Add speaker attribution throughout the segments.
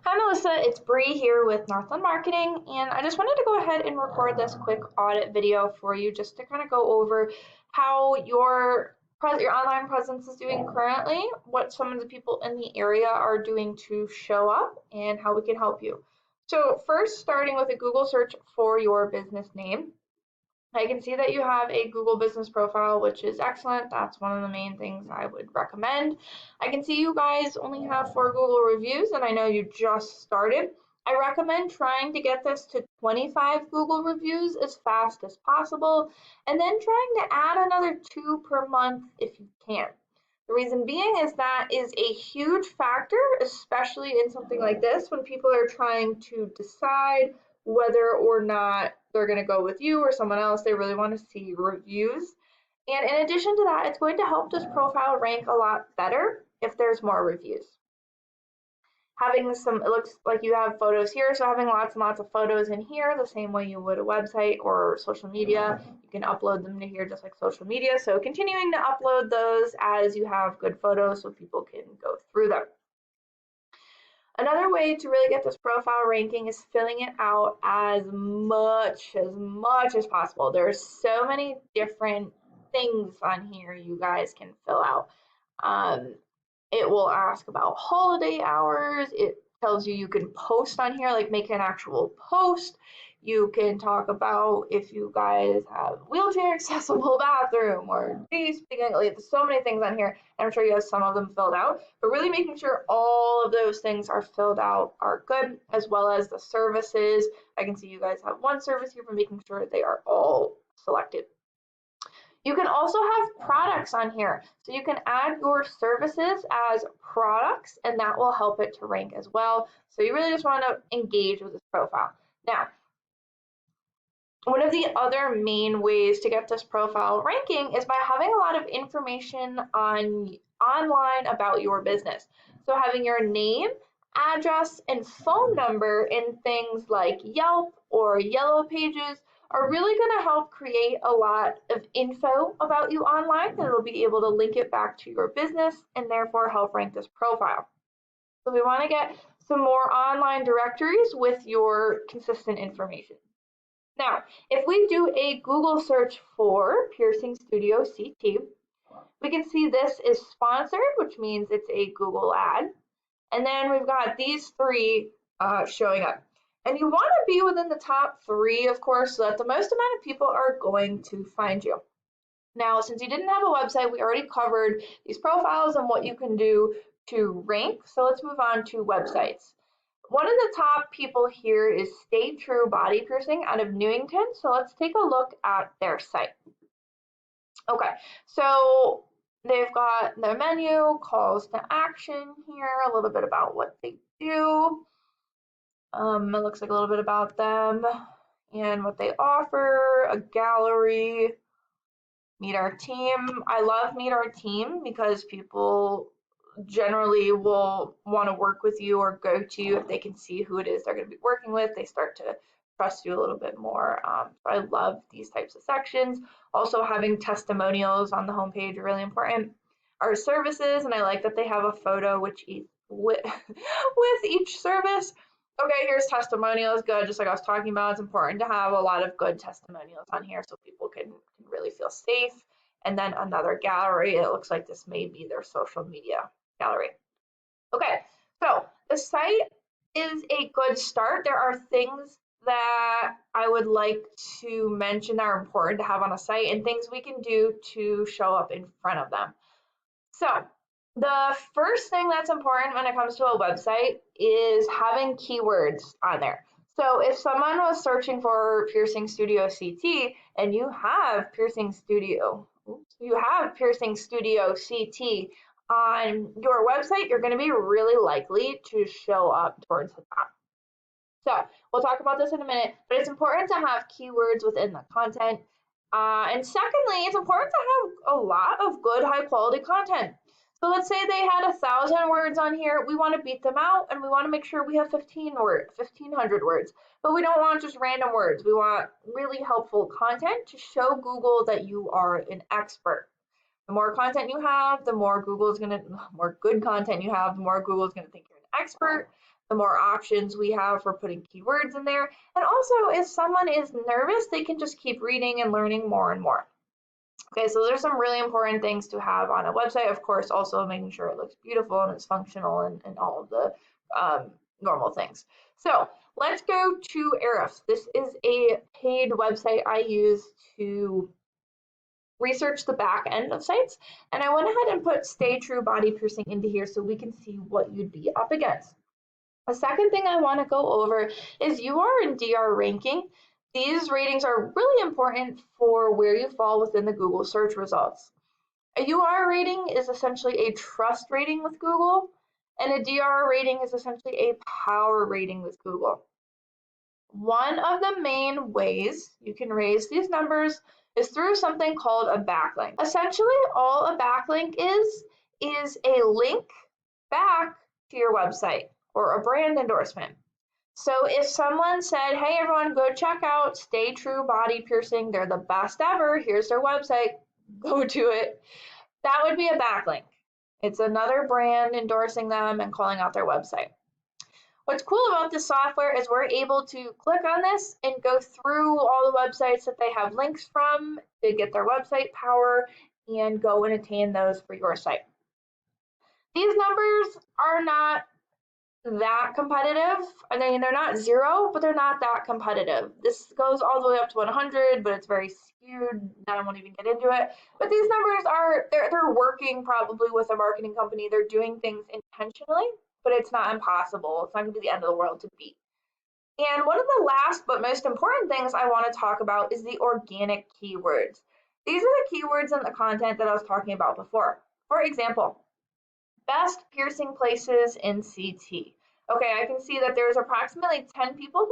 Speaker 1: Hi Melissa, it's Bree here with Northland Marketing, and I just wanted to go ahead and record this quick audit video for you just to kind of go over how your online presence is doing currently, what some of the people in the area are doing to show up, and how we can help you. So first, starting with a Google search for your business name. I can see that you have a Google business profile, which is excellent. That's one of the main things I would recommend. I can see you guys only have 4 Google reviews, and I know you just started. I recommend trying to get this to 25 Google reviews as fast as possible, and then trying to add another 2 per month if you can. The reason being is that is a huge factor, especially in something like this when people are trying to decide whether or not they're going to go with you or someone else. They really want to see reviews. And in addition to that, it's going to help this profile rank a lot better if there's more reviews. Having some, it looks like you have photos here, so having lots and lots of photos in here, the same way you would a website or social media, you can upload them to here just like social media. So continuing to upload those as you have good photos so people can go through them. Another way to really get this profile ranking is filling it out as much as possible. There's so many different things on here you guys can fill out. It will ask about holiday hours. It tells you can post on here, like make an actual post. You can talk about if you guys have wheelchair accessible bathroom or like, there's so many things on here. And I'm sure you have some of them filled out, but really making sure all of those things are filled out are good, as well as the services. I can see you guys have one service here, but making sure they are all selected. You can also have products on here. So you can add your services as products, and that will help it to rank as well. So you really just want to engage with this profile. Now, one of the other main ways to get this profile ranking is by having a lot of information online about your business. So having your name, address, and phone number in things like Yelp or Yellow Pages are really going to help create a lot of info about you online, and it'll be able to link it back to your business and therefore help rank this profile. So we want to get some more online directories with your consistent information. Now, if we do a Google search for Piercing Studio CT, we can see this is sponsored, which means it's a Google ad. And then we've got these three showing up. And you want to be within the top 3, of course, so that the most amount of people are going to find you. Now, since you didn't have a website, we already covered these profiles and what you can do to rank. So let's move on to websites. One of the top people here is Stay True Body Piercing out of Newington. So let's take a look at their site. Okay, so they've got their menu, calls to action here, a little bit about what they do. It looks like a little bit about them and what they offer, a gallery, meet our team. I love meet our team because people generally will want to work with you or go to you if they can see who it is they're going to be working with. They start to trust you a little bit more. So I love these types of sections. Also, having testimonials on the homepage are really important. Our services, and I like that they have a photo with each service. Okay, here's testimonials, good. Just like I was talking about, it's important to have a lot of good testimonials on here so people can really feel safe. And then another gallery. It looks like this may be their social media gallery. Okay, so the site is a good start. There are things that I would like to mention that are important to have on a site and things we can do to show up in front of them. So the first thing that's important when it comes to a website is having keywords on there. So if someone was searching for Piercing Studio CT and you have Piercing Studio CT on your website, you're going to be really likely to show up towards the top. So we'll talk about this in a minute, but it's important to have keywords within the content. And secondly, it's important to have a lot of good high quality content. So let's say they had 1,000 words on here. We want to beat them out, and we want to make sure we have 1,500 words. But we don't want just random words. We want really helpful content to show Google that you are an expert. The more content you have, the more good content you have, the more Google is going to think you're an expert. the more options we have for putting keywords in there. And also, if someone is nervous, they can just keep reading and learning more and more. Okay, so there's some really important things to have on a website. Of course, also making sure it looks beautiful and it's functional and all of the normal things. So let's go to Ahrefs. This is a paid website I use to research the back end of sites. And I went ahead and put stay true body piercing into here so we can see what you'd be up against. The second thing I want to go over is UR and DR ranking. These ratings are really important for where you fall within the Google search results. A UR rating is essentially a trust rating with Google, and a DR rating is essentially a power rating with Google. One of the main ways you can raise these numbers is through something called a backlink. Essentially, all a backlink is a link back to your website or a brand endorsement. So if someone said, hey everyone, go check out Stay True Body Piercing, they're the best ever, here's their website, go to it, that would be a backlink. It's another brand endorsing them and calling out their website. What's cool about this software is we're able to click on this and go through all the websites that they have links from to get their website power and go and attain those for your site. These numbers are not that competitive. I mean, they're not zero, but they're not that competitive. This goes all the way up to 100, but it's very skewed. I won't even get into it. But these numbers are, they're working probably with a marketing company. They're doing things intentionally, but it's not impossible. It's not going to be the end of the world to beat. And one of the last but most important things I want to talk about is the organic keywords. These are the keywords in the content that I was talking about before. For example, best piercing places in CT. Okay, I can see that there's approximately 10 people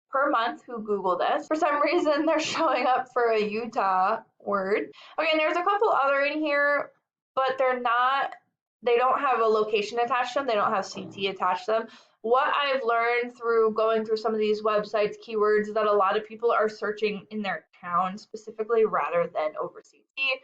Speaker 1: per month who Google this. For some reason, they're showing up for a Utah word. Okay, and there's a couple other in here, but they don't have a location attached to them. They don't have CT attached to them. What I've learned through going through some of these websites, keywords, is that a lot of people are searching in their town specifically rather than over CT.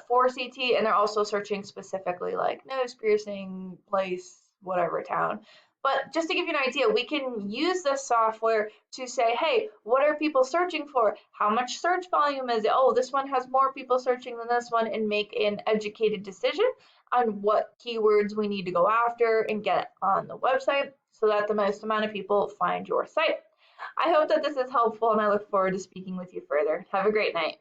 Speaker 1: For CT, and they're also searching specifically like nose piercing, place, whatever town. But just to give you an idea, we can use this software to say, hey, what are people searching for? How much search volume is it? Oh, this one has more people searching than this one, and make an educated decision on what keywords we need to go after and get on the website so that the most amount of people find your site. I hope that this is helpful, and I look forward to speaking with you further. Have a great night.